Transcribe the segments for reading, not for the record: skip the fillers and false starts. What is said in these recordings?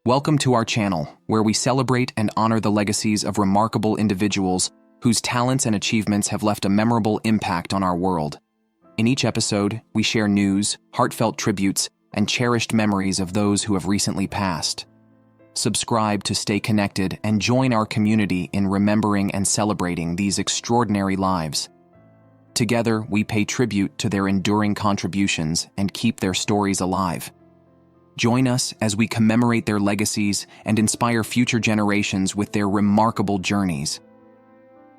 Welcome to our channel, where we celebrate and honor the legacies of remarkable individuals whose talents and achievements have left a memorable impact on our world. In each episode, we share news, heartfelt tributes, and cherished memories of those who have recently passed. Subscribe to stay connected and join our community in remembering and celebrating these extraordinary lives. Together, we pay tribute to their enduring contributions and keep their stories alive. Join us as we commemorate their legacies and inspire future generations with their remarkable journeys.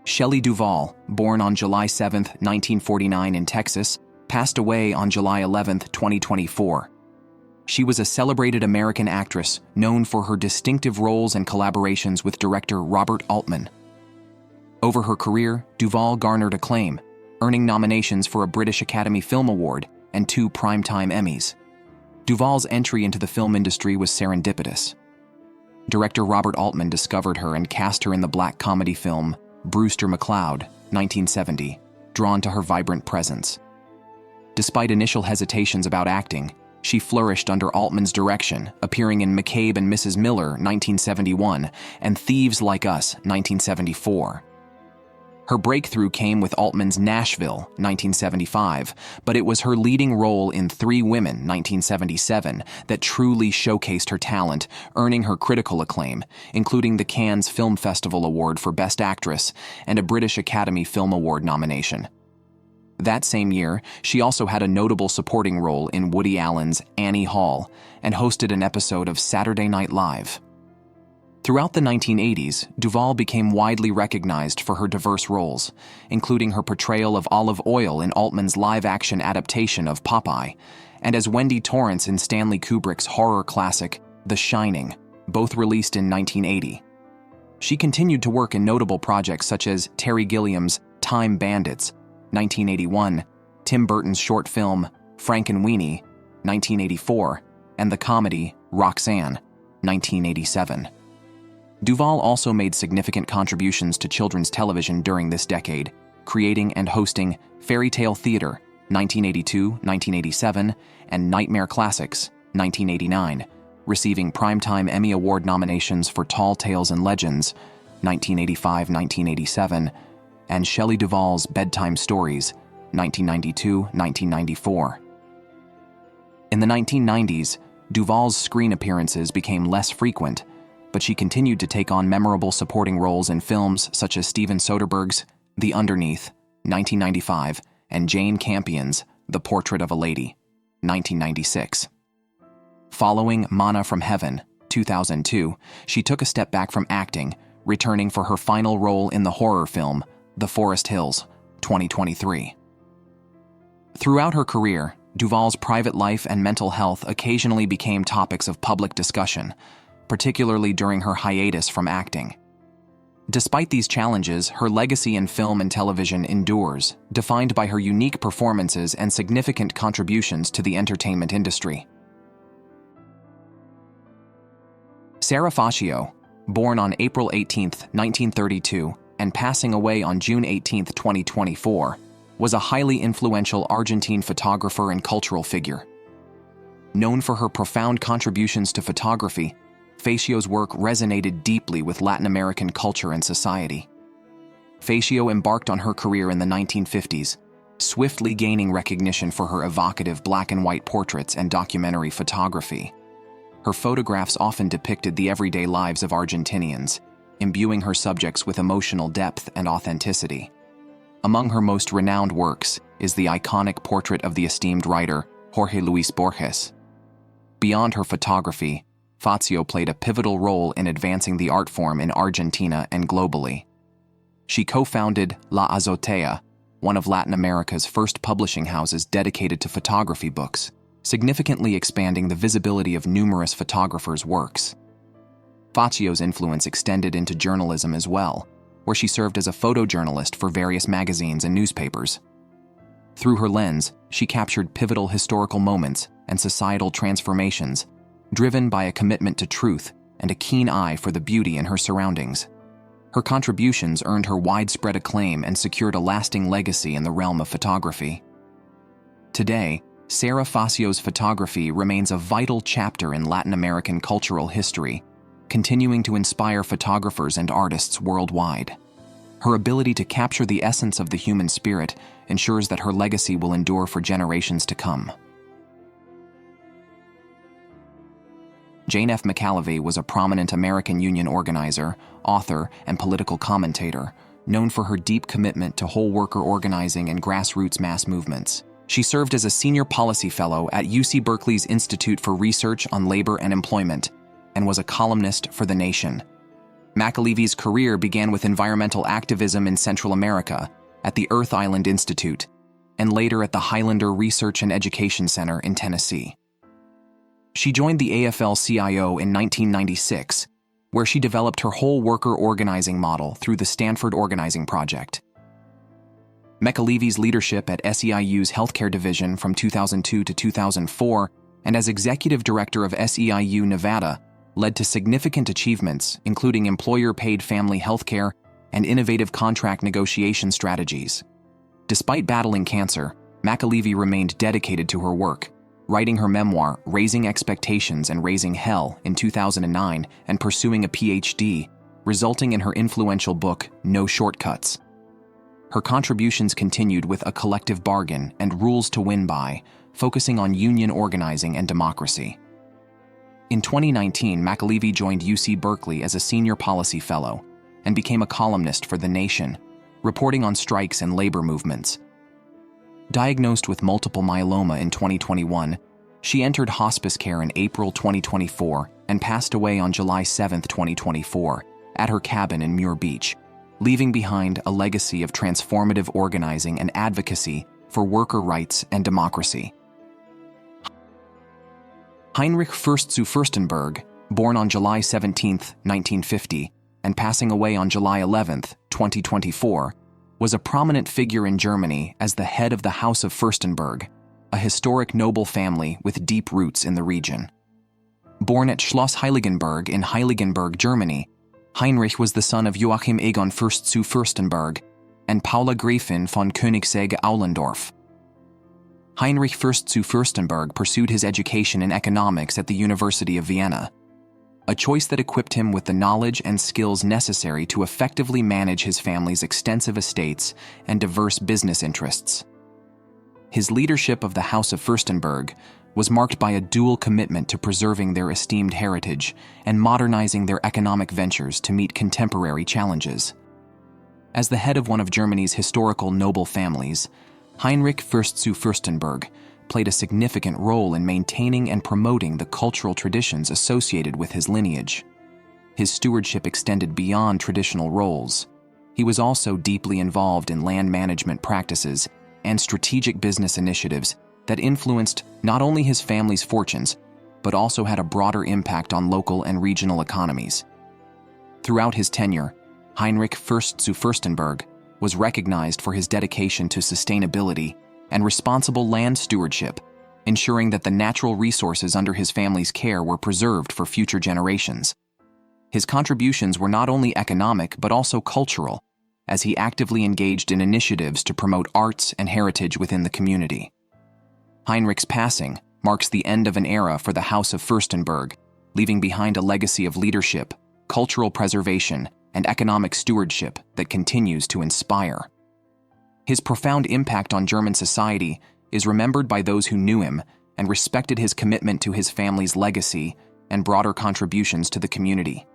Shelley Duvall, born on July 7, 1949 in Texas, passed away on July 11, 2024. She was a celebrated American actress known for her distinctive roles and collaborations with director Robert Altman. Over her career, Duvall garnered acclaim, earning nominations for a British Academy Film Award and 2 Primetime Emmys. Duvall's entry into the film industry was serendipitous. Director Robert Altman discovered her and cast her in the black comedy film Brewster McCloud, 1970, drawn to her vibrant presence. Despite initial hesitations about acting, she flourished under Altman's direction, appearing in McCabe and Mrs. Miller, 1971, and Thieves Like Us, 1974. Her breakthrough came with Altman's Nashville, 1975, but it was her leading role in 3 Women, 1977, that truly showcased her talent, earning her critical acclaim, including the Cannes Film Festival Award for Best Actress and a British Academy Film Award nomination. That same year, she also had a notable supporting role in Woody Allen's Annie Hall and hosted an episode of Saturday Night Live. Throughout the 1980s, Duvall became widely recognized for her diverse roles, including her portrayal of Olive Oyl in Altman's live-action adaptation of Popeye, and as Wendy Torrance in Stanley Kubrick's horror classic, The Shining, both released in 1980. She continued to work in notable projects such as Terry Gilliam's Time Bandits, 1981, Tim Burton's short film Frankenweenie, 1984, and the comedy Roxanne, 1987. Duvall also made significant contributions to children's television during this decade, creating and hosting Fairy Tale Theater, 1982-1987, and Nightmare Classics, 1989, receiving Primetime Emmy Award nominations for Tall Tales and Legends, 1985-1987, and Shelley Duvall's Bedtime Stories, 1992-1994. In the 1990s, Duvall's screen appearances became less frequent, but she continued to take on memorable supporting roles in films such as Steven Soderbergh's The Underneath, 1995, and Jane Campion's The Portrait of a Lady, 1996. Following Manna from Heaven, 2002, she took a step back from acting, returning for her final role in the horror film The Forest Hills, 2023. Throughout her career, Duvall's private life and mental health occasionally became topics of public discussion, particularly during her hiatus from acting. Despite these challenges, her legacy in film and television endures, defined by her unique performances and significant contributions to the entertainment industry. Sarah Faccio, born on April 18, 1932, and passing away on June 18, 2024, was a highly influential Argentine photographer and cultural figure. Known for her profound contributions to photography, Faccio's work resonated deeply with Latin American culture and society. Faccio embarked on her career in the 1950s, swiftly gaining recognition for her evocative black and white portraits and documentary photography. Her photographs often depicted the everyday lives of Argentinians, imbuing her subjects with emotional depth and authenticity. Among her most renowned works is the iconic portrait of the esteemed writer Jorge Luis Borges. Beyond her photography, Faccio played a pivotal role in advancing the art form in Argentina and globally. She co-founded La Azotea, one of Latin America's first publishing houses dedicated to photography books, significantly expanding the visibility of numerous photographers' works. Faccio's influence extended into journalism as well, where she served as a photojournalist for various magazines and newspapers. Through her lens, she captured pivotal historical moments and societal transformations, driven by a commitment to truth and a keen eye for the beauty in her surroundings. Her contributions earned her widespread acclaim and secured a lasting legacy in the realm of photography. Today, Sarah Facio's photography remains a vital chapter in Latin American cultural history, continuing to inspire photographers and artists worldwide. Her ability to capture the essence of the human spirit ensures that her legacy will endure for generations to come. Jane F. McAlevey was a prominent American Union organizer, author, and political commentator, known for her deep commitment to whole worker organizing and grassroots mass movements. She served as a senior policy fellow at UC Berkeley's Institute for Research on Labor and Employment and was a columnist for The Nation. McAlevey's career began with environmental activism in Central America at the Earth Island Institute and later at the Highlander Research and Education Center in Tennessee. She joined the AFL-CIO in 1996, where she developed her whole worker organizing model through the Stanford Organizing Project. McAlevey's leadership at SEIU's healthcare division from 2002 to 2004 and as executive director of SEIU Nevada led to significant achievements, including employer-paid family healthcare and innovative contract negotiation strategies. Despite battling cancer, McAlevey remained dedicated to her work, writing her memoir, Raising Expectations and Raising Hell, in 2009 and pursuing a PhD, resulting in her influential book, No Shortcuts. Her contributions continued with A Collective Bargain and Rules to Win By, focusing on union organizing and democracy. In 2019, McAlevey joined UC Berkeley as a senior policy fellow and became a columnist for The Nation, reporting on strikes and labor movements. Diagnosed with multiple myeloma in 2021, she entered hospice care in April 2024 and passed away on July 7, 2024, at her cabin in Muir Beach, leaving behind a legacy of transformative organizing and advocacy for worker rights and democracy. Heinrich Fürst zu Fürstenberg, born on July 17, 1950, and passing away on July 11, 2024, was a prominent figure in Germany as the head of the House of Fürstenberg, a historic noble family with deep roots in the region. Born at Schloss Heiligenberg in Heiligenberg, Germany, Heinrich was the son of Joachim Egon Fürst zu Fürstenberg and Paula Gräfin von Königsegg-Aulendorf. Heinrich Fürst zu Fürstenberg pursued his education in economics at the University of Vienna, a choice that equipped him with the knowledge and skills necessary to effectively manage his family's extensive estates and diverse business interests. His leadership of the House of Fürstenberg was marked by a dual commitment to preserving their esteemed heritage and modernizing their economic ventures to meet contemporary challenges. As the head of one of Germany's historical noble families, Heinrich Fürst zu Fürstenberg played a significant role in maintaining and promoting the cultural traditions associated with his lineage. His stewardship extended beyond traditional roles. He was also deeply involved in land management practices and strategic business initiatives that influenced not only his family's fortunes, but also had a broader impact on local and regional economies. Throughout his tenure, Heinrich Fürst zu Fürstenberg was recognized for his dedication to sustainability and responsible land stewardship, ensuring that the natural resources under his family's care were preserved for future generations. His contributions were not only economic but also cultural, as he actively engaged in initiatives to promote arts and heritage within the community. Heinrich's passing marks the end of an era for the House of Fürstenberg, leaving behind a legacy of leadership, cultural preservation, and economic stewardship that continues to inspire. His profound impact on German society is remembered by those who knew him and respected his commitment to his family's legacy and broader contributions to the community.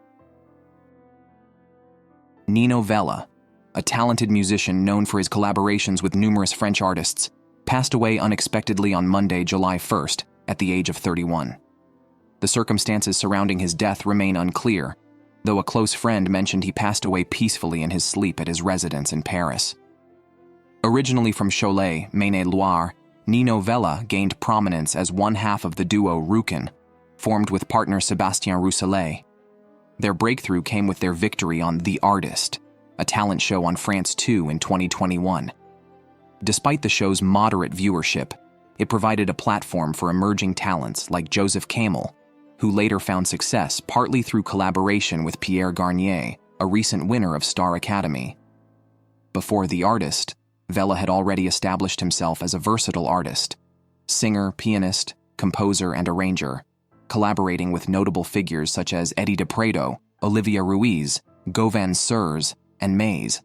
Nino Vella, a talented musician known for his collaborations with numerous French artists, passed away unexpectedly on Monday, July 1st, at the age of 31. The circumstances surrounding his death remain unclear, though a close friend mentioned he passed away peacefully in his sleep at his residence in Paris. Originally from Cholet, Maine-et-Loire, Nino Vella gained prominence as one half of the duo Rukin, formed with partner Sébastien Rousselet. Their breakthrough came with their victory on The Artist, a talent show on France 2 in 2021. Despite the show's moderate viewership, it provided a platform for emerging talents like Joseph Kamel, who later found success partly through collaboration with Pierre Garnier, a recent winner of Star Academy. Before The Artist, Vella had already established himself as a versatile artist, singer, pianist, composer, and arranger, collaborating with notable figures such as Eddie DePreto, Olivia Ruiz, Govan Surs, and Maze.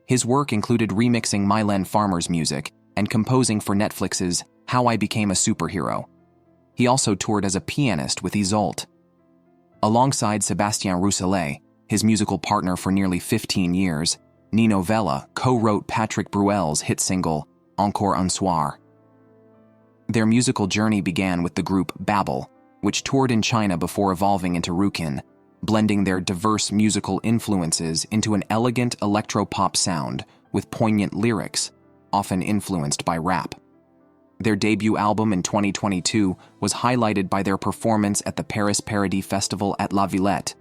His work included remixing Mylène Farmer's music and composing for Netflix's How I Became a Superhero. He also toured as a pianist with Isolde. Alongside Sébastien Rousselet, his musical partner for nearly 15 years, Nino Vella co-wrote Patrick Bruel's hit single, Encore un soir. Their musical journey began with the group Babel, which toured in China before evolving into Rukin, blending their diverse musical influences into an elegant electro-pop sound with poignant lyrics, often influenced by rap. Their debut album in 2022 was highlighted by their performance at the Paris Paradis Festival at La Villette,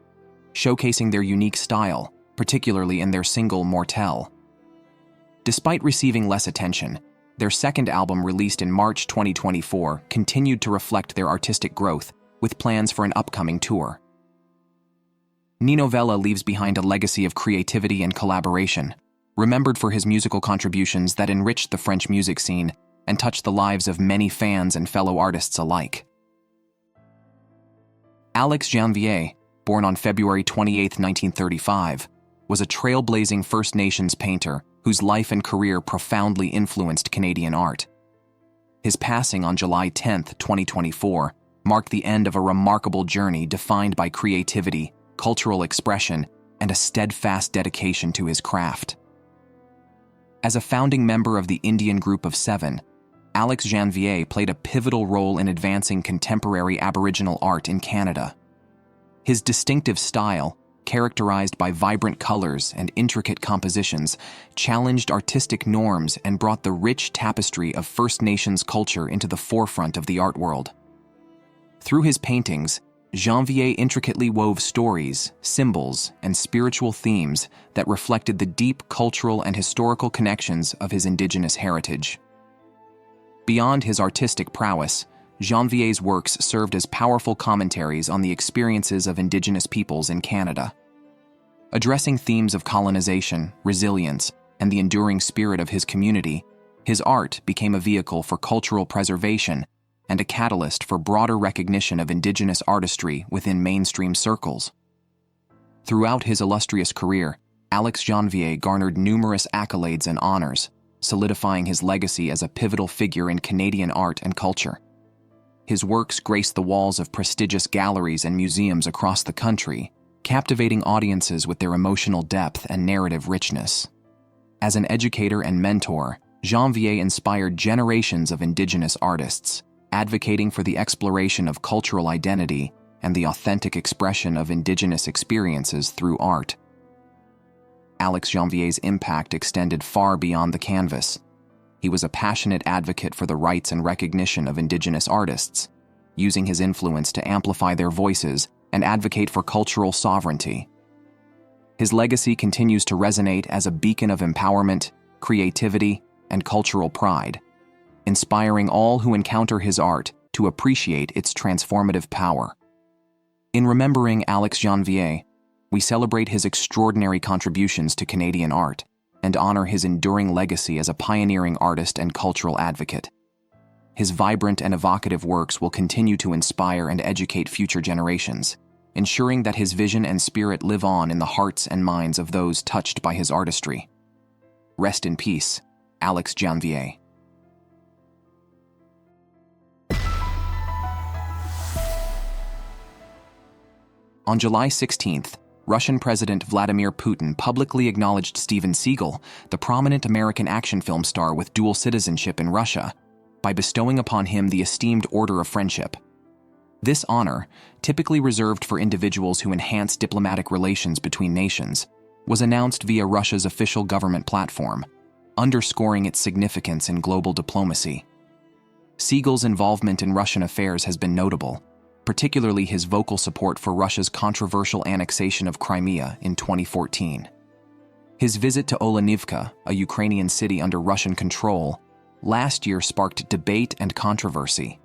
showcasing their unique style, particularly in their single Mortel. Despite receiving less attention, their second album released in March 2024 continued to reflect their artistic growth, with plans for an upcoming tour. Nino Vella leaves behind a legacy of creativity and collaboration, remembered for his musical contributions that enriched the French music scene and touched the lives of many fans and fellow artists alike. Alex Janvier, born on February 28, 1935, was a trailblazing First Nations painter whose life and career profoundly influenced Canadian art. His passing on July 10, 2024, marked the end of a remarkable journey defined by creativity, cultural expression, and a steadfast dedication to his craft. As a founding member of the Indian Group of Seven, Alex Janvier played a pivotal role in advancing contemporary Aboriginal art in Canada. His distinctive style, characterized by vibrant colors and intricate compositions, challenged artistic norms and brought the rich tapestry of First Nations culture into the forefront of the art world. Through his paintings, Janvier intricately wove stories, symbols, and spiritual themes that reflected the deep cultural and historical connections of his Indigenous heritage. Beyond his artistic prowess, Janvier's works served as powerful commentaries on the experiences of Indigenous peoples in Canada. Addressing themes of colonization, resilience, and the enduring spirit of his community, his art became a vehicle for cultural preservation and a catalyst for broader recognition of Indigenous artistry within mainstream circles. Throughout his illustrious career, Alex Janvier garnered numerous accolades and honors, solidifying his legacy as a pivotal figure in Canadian art and culture. His works grace the walls of prestigious galleries and museums across the country, captivating audiences with their emotional depth and narrative richness. As an educator and mentor, Janvier inspired generations of Indigenous artists, advocating for the exploration of cultural identity and the authentic expression of Indigenous experiences through art. Alex Janvier's impact extended far beyond the canvas. He was a passionate advocate for the rights and recognition of Indigenous artists, using his influence to amplify their voices and advocate for cultural sovereignty. His legacy continues to resonate as a beacon of empowerment, creativity, and cultural pride, inspiring all who encounter his art to appreciate its transformative power. In remembering Alex Janvier, we celebrate his extraordinary contributions to Canadian art and honor his enduring legacy as a pioneering artist and cultural advocate. His vibrant and evocative works will continue to inspire and educate future generations, ensuring that his vision and spirit live on in the hearts and minds of those touched by his artistry. Rest in peace, Alex Janvier. On July 16th, Russian President Vladimir Putin publicly acknowledged Steven Seagal, the prominent American action film star with dual citizenship in Russia, by bestowing upon him the esteemed Order of Friendship. This honor, typically reserved for individuals who enhance diplomatic relations between nations, was announced via Russia's official government platform, underscoring its significance in global diplomacy. Seagal's involvement in Russian affairs has been notable, particularly his vocal support for Russia's controversial annexation of Crimea in 2014. His visit to Olenivka, a Ukrainian city under Russian control, last year sparked debate and controversy.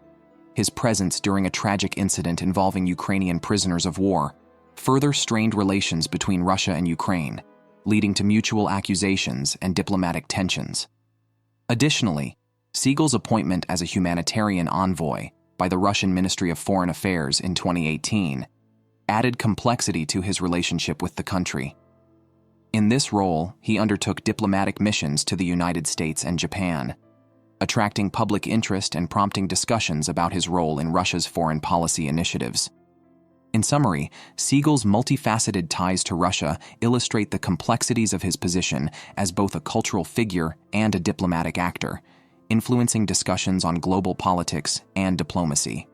His presence during a tragic incident involving Ukrainian prisoners of war further strained relations between Russia and Ukraine, leading to mutual accusations and diplomatic tensions. Additionally, Siegel's appointment as a humanitarian envoy by the Russian Ministry of Foreign Affairs in 2018 added complexity to his relationship with the country. In this role, he undertook diplomatic missions to the United States and Japan, attracting public interest and prompting discussions about his role in Russia's foreign policy initiatives. In summary, Siegel's multifaceted ties to Russia illustrate the complexities of his position as both a cultural figure and a diplomatic actor, influencing discussions on global politics and diplomacy.